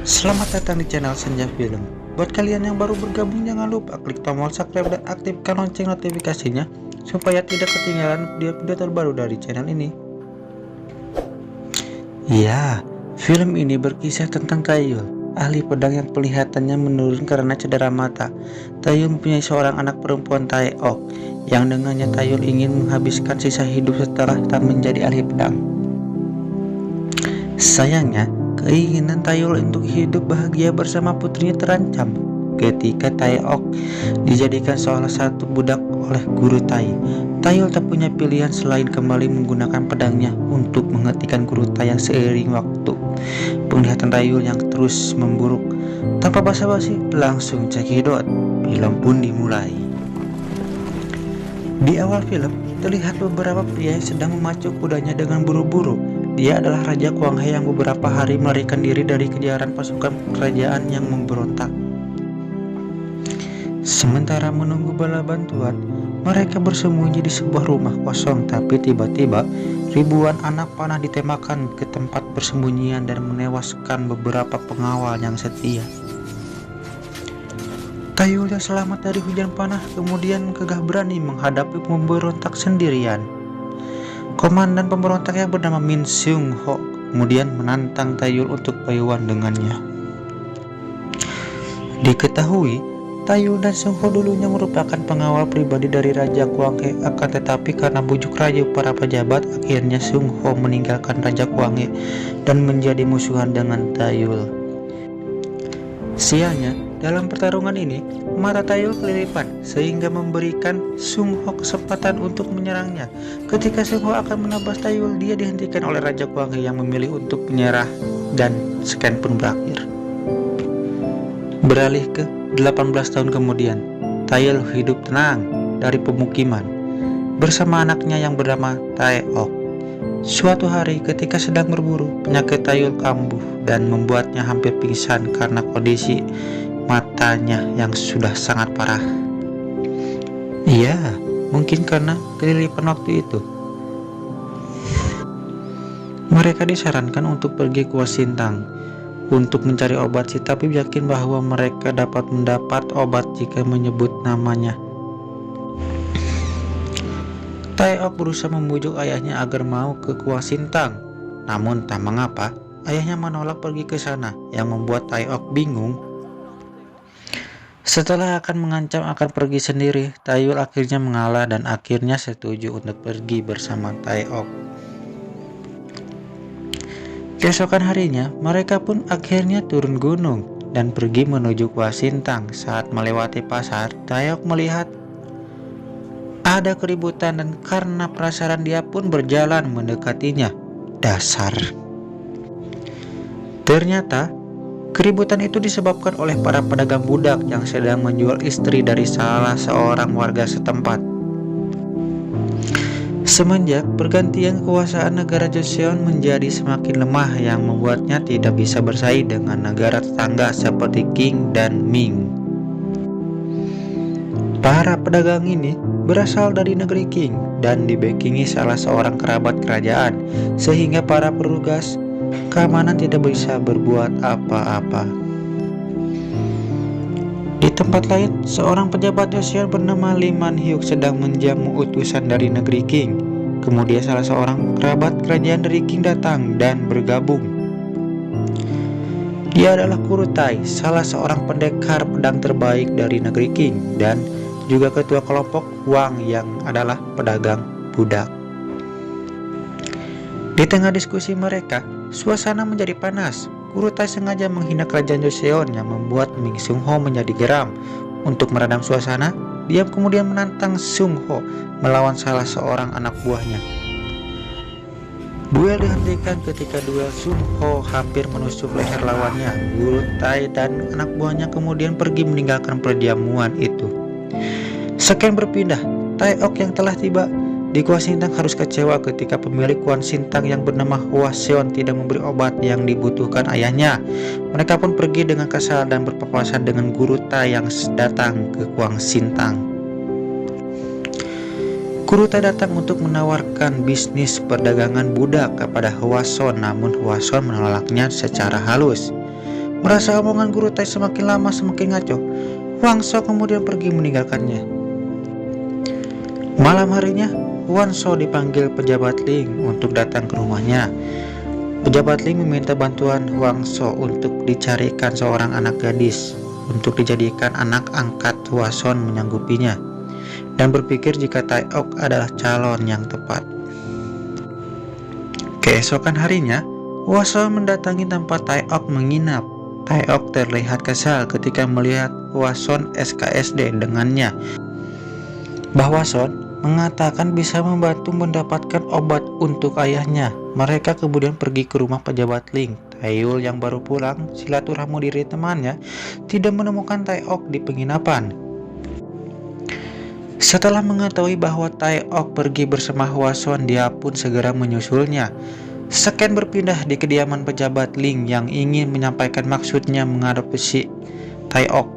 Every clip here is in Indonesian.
Selamat datang di channel Senja Film. Buat kalian yang baru bergabung, jangan lupa klik tombol subscribe dan aktifkan lonceng notifikasinya supaya tidak ketinggalan video-video terbaru dari channel ini. Ya, film ini berkisah tentang Tayul, ahli pedang yang penglihatannya menurun karena cedera mata. Tayul mempunyai seorang anak perempuan Taeok, yang dengannya Tayul ingin menghabiskan sisa hidup setelah tak menjadi ahli pedang. Sayangnya, keinginan Tayul untuk hidup bahagia bersama putrinya terancam ketika Taeok dijadikan salah satu budak oleh guru Tai. Tayul tak punya pilihan selain kembali menggunakan pedangnya untuk menghentikan guru Tai yang seiring waktu. Penglihatan Tayul yang terus memburuk. Tanpa basa-basi, langsung cekidot. Film pun dimulai. Di awal film, terlihat beberapa pria yang sedang memacu kudanya dengan buru-buru. Dia adalah Raja Kwang He yang beberapa hari melarikan diri dari kejaran pasukan kerajaan yang memberontak. Sementara menunggu bala bantuan, mereka bersembunyi di sebuah rumah kosong, tapi tiba-tiba ribuan anak panah ditembakkan ke tempat persembunyian dan menewaskan beberapa pengawal yang setia. Tayul yang selamat dari hujan panah kemudian kegah berani menghadapi pemberontak sendirian. Komandan pemberontak yang bernama Min Seung Ho kemudian menantang Tayul untuk payuan dengannya. Diketahui, Tayul dan Seung Ho dulunya merupakan pengawal pribadi dari Raja Kwang He, akan tetapi karena bujuk rayu para pejabat, akhirnya Seung Ho meninggalkan Raja Kwang He dan menjadi musuhan dengan Tayul. Sialnya, dalam pertarungan ini, mata Tayul kelilipan sehingga memberikan Seung Ho kesempatan untuk menyerangnya. Ketika Seung Ho akan menabas Tayul, dia dihentikan oleh Raja Kwang He yang memilih untuk menyerah dan scan pun berakhir. Beralih ke 18 tahun kemudian, Tayul hidup tenang dari pemukiman bersama anaknya yang bernama Taeok. Suatu hari ketika sedang berburu, penyakit Tayul kambuh dan membuatnya hampir pingsan karena kondisi matanya yang sudah sangat parah. Iya, mungkin karena kelilipan waktu itu. Mereka disarankan untuk pergi ke Wasintang untuk mencari obat sih, tapi yakin bahwa mereka dapat mendapat obat jika menyebut namanya. Taeok berusaha membujuk ayahnya agar mau ke Wasintang, namun tak mengapa ayahnya menolak pergi ke sana, yang membuat Taeok bingung. Setelah akan mengancam akan pergi sendiri, Tayul akhirnya mengalah dan akhirnya setuju untuk pergi bersama Taeok. Keesokan harinya, mereka pun akhirnya turun gunung dan pergi menuju Wasintang. Saat melewati pasar, Taeok melihat ada keributan dan karena penasaran dia pun berjalan mendekatinya. Dasar. Ternyata keributan itu disebabkan oleh para pedagang budak yang sedang menjual istri dari salah seorang warga setempat. Semenjak pergantian kekuasaan negara Joseon menjadi semakin lemah yang membuatnya tidak bisa bersaing dengan negara tetangga seperti Qing dan Ming. Para pedagang ini berasal dari negeri Qing dan dibekingi salah seorang kerabat kerajaan, sehingga para petugas keamanan tidak bisa berbuat apa-apa. Di tempat lain, seorang pejabat Joseon bernama Lee Man Hyuk sedang menjamu utusan dari negeri Qing. Kemudian salah seorang kerabat kerajaan dari Qing datang dan bergabung. Dia adalah Kurutai, salah seorang pendekar pedang terbaik dari negeri Qing dan juga ketua kelompok Wang yang adalah pedagang budak. Di tengah diskusi mereka, suasana menjadi panas. Kurutai sengaja menghina kerajaan Joseon yang membuat Min Seung Ho menjadi geram. Untuk meredam suasana, dia kemudian menantang Seung Ho melawan salah seorang anak buahnya. Duel dihentikan ketika duel Seung Ho hampir menusuk leher lawannya. Kurutai dan anak buahnya kemudian pergi meninggalkan perjamuan itu. Scan berpindah. Taeok yang telah tiba di Wasintang harus kecewa ketika pemilik Wasintang yang bernama Hwaseon tidak memberi obat yang dibutuhkan ayahnya. Mereka pun pergi dengan kesal dan berpapasan dengan guru Tai yang datang ke Wasintang. Guru Tai datang untuk menawarkan bisnis perdagangan budak kepada Hwaseon, namun Hwaseon menolaknya secara halus. Merasa omongan guru Tai semakin lama semakin ngaco, Wang Shou kemudian pergi meninggalkannya. Malam harinya, Wang Shou dipanggil pejabat Ling untuk datang ke rumahnya. Pejabat Ling meminta bantuan Wang Shou untuk dicarikan seorang anak gadis untuk dijadikan anak angkat Hua Shou menyanggupinya, dan berpikir jika Tai Ok adalah calon yang tepat. Keesokan harinya, Hua Shou mendatangi tempat Tai Ok menginap. Tai Ok terlihat kesal ketika melihat Hua Shou SKSD dengannya. Hua Shou mengatakan bisa membantu mendapatkan obat untuk ayahnya. Mereka kemudian pergi ke rumah pejabat Ling. Taiyul yang baru pulang silaturahmi diri temannya tidak menemukan Tai Ok di penginapan. Setelah mengetahui bahwa Tai Ok pergi bersama Hua Shou, dia pun segera menyusulnya. Seken berpindah di kediaman pejabat Ling yang ingin menyampaikan maksudnya mengadopsi Tai Ok.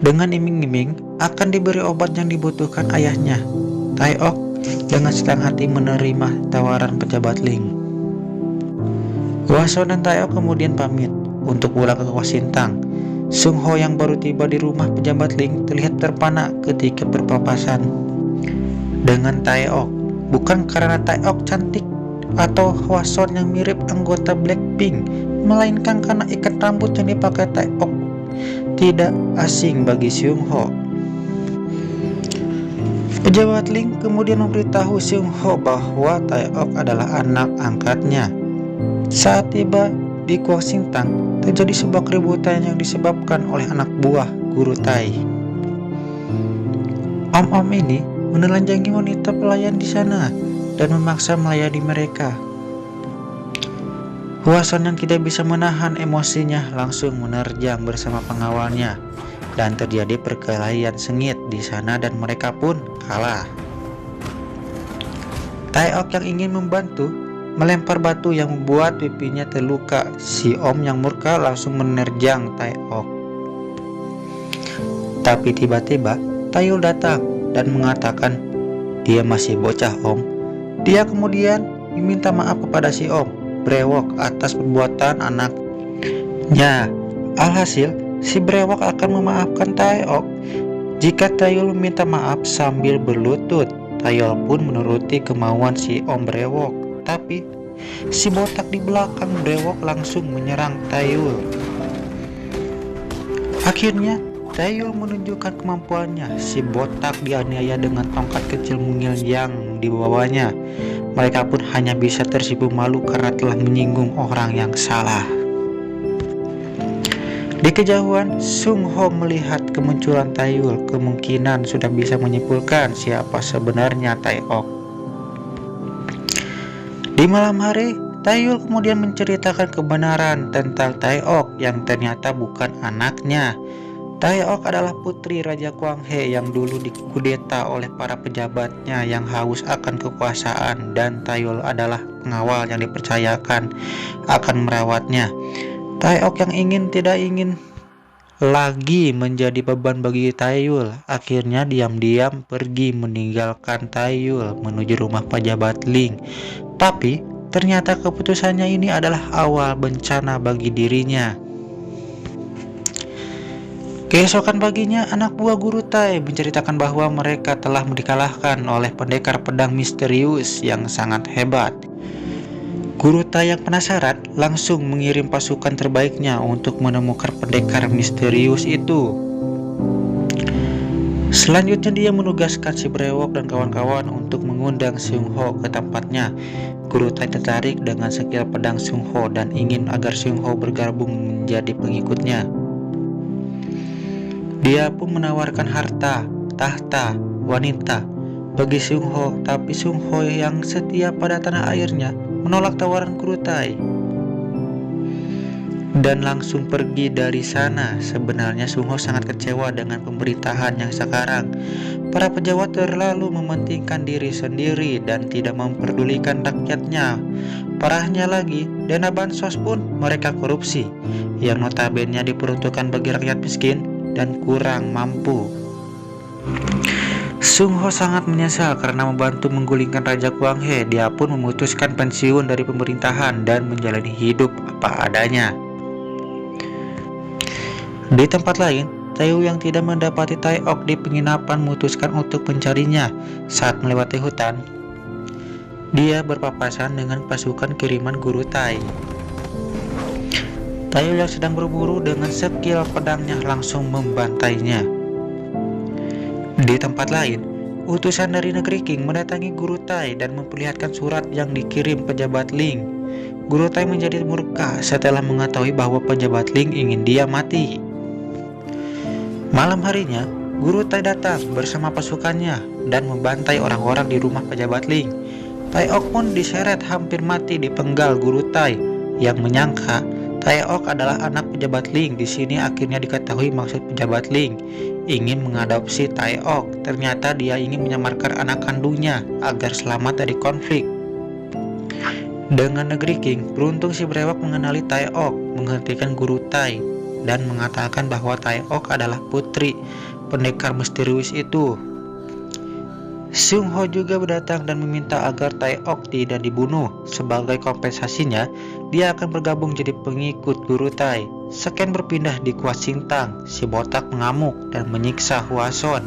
Dengan iming-iming akan diberi obat yang dibutuhkan ayahnya, Tai Ok dengan senang hati menerima tawaran pejabat Ling. Hua Shou dan Tai Ok kemudian pamit untuk pulang ke Kuasintang. Sung Ho yang baru tiba di rumah pejabat Ling terlihat terpana ketika berpapasan dengan Tai Ok. Bukan karena Tai Ok cantik atau Hua Shou yang mirip anggota Blackpink, melainkan karena ikat rambut yang dipakai Tai Ok tidak asing bagi Sung Ho. Pejabat Ling kemudian memberitahu Sung Ho bahwa Tai Ok adalah anak angkatnya. Saat tiba di Kuasintang, terjadi sebuah keributan yang disebabkan oleh anak buah guru Tai. Om-om ini menelanjangi wanita pelayan di sana dan memaksa melayani mereka. Hua Shou yang tidak bisa menahan emosinya langsung menerjang bersama pengawalnya, dan terjadi perkelahian sengit di sana dan mereka pun kalah. Tai Ok yang ingin membantu melempar batu yang membuat pipinya terluka. Si Om yang murka langsung menerjang Tai Ok. Tapi tiba-tiba Taiyul datang dan mengatakan dia masih bocah Om. Dia kemudian meminta maaf kepada si Om Brewok atas perbuatan anaknya. Alhasil, si Brewok akan memaafkan Tai Ok jika Taiyul meminta maaf sambil berlutut. Taiyul pun menuruti kemauan si Om Brewok. Tapi si botak di belakang Brewok langsung menyerang Taiyul. Akhirnya Taiyul menunjukkan kemampuannya. Si botak dianiaya dengan tongkat kecil mungil yang dibawanya. Mereka pun hanya bisa tersipu malu karena telah menyinggung orang yang salah. Di kejauhan, Sung Ho melihat kemunculan Taiyul. Kemungkinan sudah bisa menyimpulkan siapa sebenarnya Tai Ok. Di malam hari, Taiyul kemudian menceritakan kebenaran tentang Tai Ok yang ternyata bukan anaknya. Tai Ok adalah putri Raja Kuang He yang dulu dikudeta oleh para pejabatnya yang haus akan kekuasaan, dan Taiyul adalah pengawal yang dipercayakan akan merawatnya. Tai Ok yang tidak ingin lagi menjadi beban bagi Taiyul, akhirnya diam-diam pergi meninggalkan Taiyul menuju rumah pejabat Ling. Tapi ternyata keputusannya ini adalah awal bencana bagi dirinya. Keesokan paginya, anak buah guru Tai menceritakan bahwa mereka telah dikalahkan oleh pendekar pedang misterius yang sangat hebat. Guru Tai yang penasaran langsung mengirim pasukan terbaiknya untuk menemukan pendekar misterius itu. Selanjutnya dia menugaskan si Brewok dan kawan-kawan untuk mengundang Sung Ho ke tempatnya. Guru Tai tertarik dengan skill pedang Sung Ho dan ingin agar Sung Ho bergabung menjadi pengikutnya. Dia pun menawarkan harta, tahta, wanita bagi Sung Ho, tapi Sung Ho yang setia pada tanah airnya menolak tawaran guru Tai dan langsung pergi dari sana. Sebenarnya Sung Ho sangat kecewa dengan pemerintahan yang sekarang. Para pejabat terlalu mementingkan diri sendiri dan tidak memperdulikan rakyatnya. Parahnya lagi, dana bansos pun mereka korupsi, yang notabene diperuntukkan bagi rakyat miskin dan kurang mampu. Sung Ho sangat menyesal karena membantu menggulingkan Raja Kuang He. Dia pun memutuskan pensiun dari pemerintahan dan menjalani hidup apa adanya. Di tempat lain, Taeyu yang tidak mendapati Taeok di penginapan memutuskan untuk mencarinya. Saat melewati hutan, dia berpapasan dengan pasukan kiriman guru Tai. Taeyu yang sedang berburu dengan skill pedangnya langsung membantainya. Di tempat lain, utusan dari negeri King mendatangi guru Tai dan memperlihatkan surat yang dikirim pejabat Ling. Guru Tai menjadi murka setelah mengetahui bahwa pejabat Ling ingin dia mati. Malam harinya, guru Tai datang bersama pasukannya dan membantai orang-orang di rumah pejabat Ling. Taeok pun diseret hampir mati di penggal guru Tai yang menyangka Taeok adalah anak pejabat Ling. Di sini akhirnya diketahui maksud pejabat Ling ingin mengadopsi Taeok. Ternyata dia ingin menyamarkan anak kandungnya agar selamat dari konflik dengan negeri King. Beruntung si brewok mengenali Taeok, menghentikan guru Tai dan mengatakan bahwa Taeok adalah putri pendekar misterius itu. Seung Ho juga datang dan meminta agar Taeok tidak dibunuh. Sebagai kompensasinya, dia akan bergabung jadi pengikut guru Tai. Seken berpindah di Kuat Sintang. Si botak mengamuk dan menyiksa Hwason.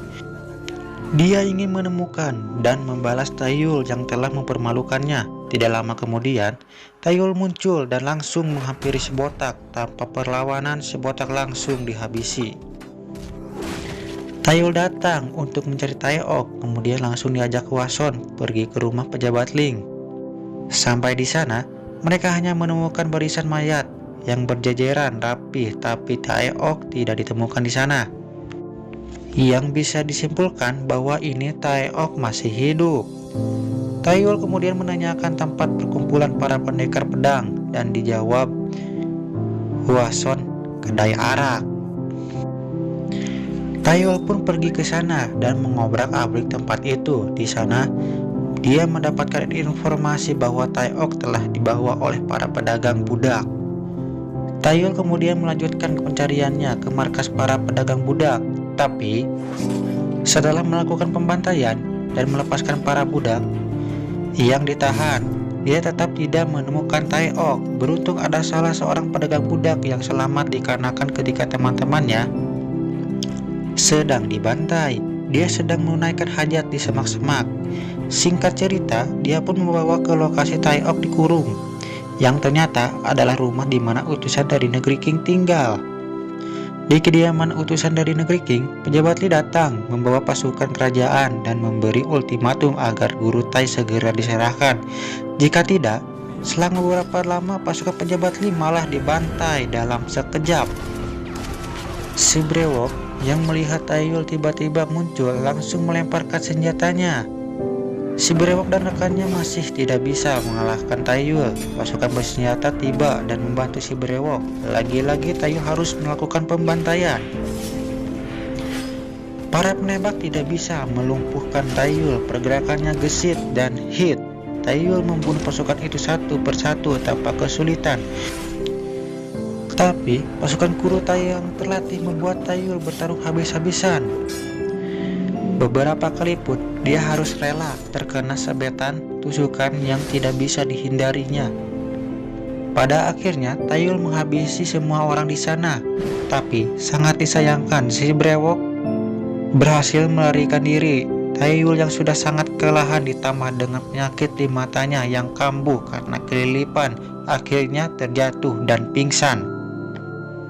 Dia ingin menemukan dan membalas Taeyul yang telah mempermalukannya. Tidak lama kemudian, Taeyul muncul dan langsung menghampiri si botak. Tanpa perlawanan, si botak langsung dihabisi. Taeyul datang untuk mencari Taeok, kemudian langsung diajak Hwason pergi ke rumah pejabat Ling. Sampai di sana, mereka hanya menemukan barisan mayat yang berjejeran rapi, tapi Taeok tidak ditemukan di sana. Yang bisa disimpulkan bahwa ini Taeok masih hidup. Taeyul kemudian menanyakan tempat perkumpulan para pendekar pedang dan dijawab Hwason kedai arak. Taeyul pun pergi ke sana dan mengobrak-abrik tempat itu. Di sana, dia mendapatkan informasi bahwa Taeok telah dibawa oleh para pedagang budak. Taeyul kemudian melanjutkan pencariannya ke markas para pedagang budak. Tapi, setelah melakukan pembantaian dan melepaskan para budak yang ditahan, dia tetap tidak menemukan Taeok. Beruntung ada salah seorang pedagang budak yang selamat dikarenakan ketika teman-temannya sedang dibantai, dia sedang menunaikan hajat di semak-semak. Singkat cerita, dia pun membawa ke lokasi Taeok dikurung, yang ternyata adalah rumah di mana utusan dari negeri King tinggal. Di kediaman utusan dari negeri King, pejabat Lee datang membawa pasukan kerajaan dan memberi ultimatum agar guru Tai segera diserahkan. Jika tidak, selang beberapa lama pasukan pejabat Lee malah dibantai dalam sekejap. Si brewok yang melihat Taeyul tiba-tiba muncul langsung melemparkan senjatanya. Si brewok dan rekannya masih tidak bisa mengalahkan Taeyul. Pasukan bersenjata tiba dan membantu si brewok. Lagi-lagi Taeyul harus melakukan pembantaian. Para penembak tidak bisa melumpuhkan Taeyul. Pergerakannya gesit dan hit. Taeyul membunuh pasukan itu satu persatu tanpa kesulitan. Tapi pasukan guru Tai yang terlatih membuat Taeyul bertarung habis-habisan. Beberapa kali pun dia harus rela terkena sabetan tusukan yang tidak bisa dihindarinya. Pada akhirnya Taeyul menghabisi semua orang di sana. Tapi sangat disayangkan si brewok berhasil melarikan diri. Taeyul yang sudah sangat kelelahan ditambah dengan penyakit di matanya yang kambuh karena kelilipan akhirnya terjatuh dan pingsan.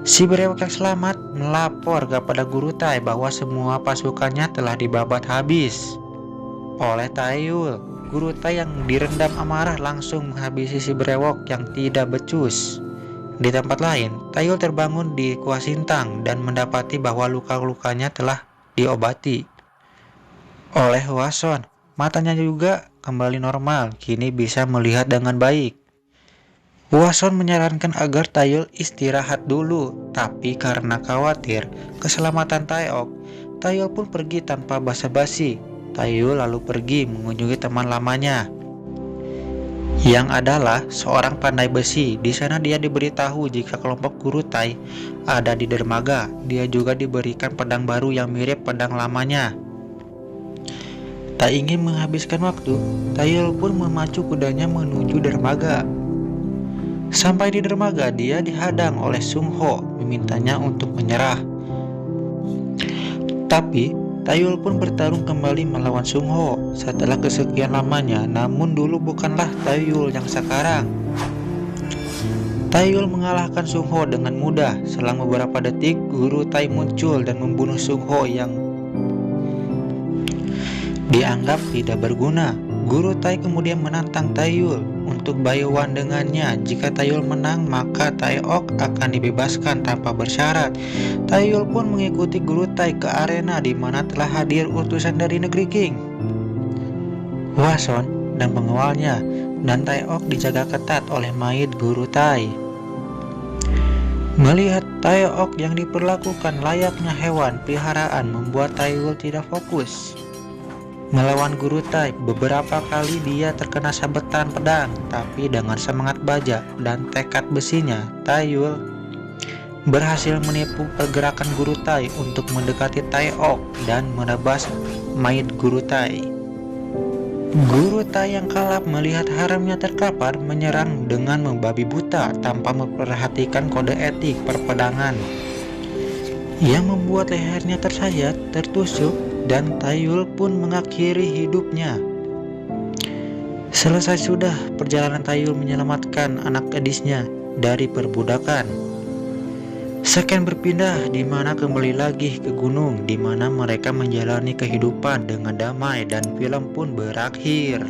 Si brewok yang selamat melapor kepada guru Tai bahwa semua pasukannya telah dibabat habis oleh Taeyul. Guru Tai yang direndam amarah langsung menghabisi si brewok yang tidak becus. Di tempat lain, Taeyul terbangun di Kuah Sintang dan mendapati bahwa luka-lukanya telah diobati oleh Hwason. Matanya juga kembali normal, kini bisa melihat dengan baik. Hwason menyarankan agar Taeyul istirahat dulu, tapi karena khawatir keselamatan Taeok, Taeyul pun pergi tanpa basa-basi. Taeyul lalu pergi mengunjungi teman lamanya, yang adalah seorang pandai besi. Di sana dia diberitahu jika kelompok guru Tai ada di dermaga. Dia juga diberikan pedang baru yang mirip pedang lamanya. Tak ingin menghabiskan waktu, Taeyul pun memacu kudanya menuju dermaga. Sampai di dermaga, dia dihadang oleh Sung Ho, memintanya untuk menyerah. Tapi Taeyul pun bertarung kembali melawan Sung Ho setelah kesekian lamanya, namun dulu bukanlah Taeyul yang sekarang. Taeyul mengalahkan Sung Ho dengan mudah. Selang beberapa detik, Guru Tai muncul dan membunuh Sung Ho yang dianggap tidak berguna. Guru Tai kemudian menantang Taeyul untuk bayuan dengannya. Jika Taeyul menang, maka Taeok akan dibebaskan tanpa bersyarat. Taeyul pun mengikuti Guru Tai ke arena di mana telah hadir utusan dari negeri Qing, Hwason dan pengawalnya, dan Taeok dijaga ketat oleh Maid Guru Tai. Melihat Taeok yang diperlakukan layaknya hewan peliharaan membuat Taeyul tidak fokus melawan Guru Tai. Beberapa kali dia terkena sabetan pedang, tapi dengan semangat baja dan tekad besinya, Taeyul berhasil menipu pergerakan Guru Tai untuk mendekati Taeok dan menebas Maid Guru Tai. Guru Tai yang kalap melihat haremnya terkapar menyerang dengan membabi buta tanpa memperhatikan kode etik perpedangan, yang membuat lehernya tersayat, tertusuk, dan Taeyul pun mengakhiri hidupnya. Selesai sudah perjalanan Taeyul menyelamatkan anak gadisnya dari perbudakan. Seken berpindah di mana kembali lagi ke gunung di mana mereka menjalani kehidupan dengan damai dan film pun berakhir.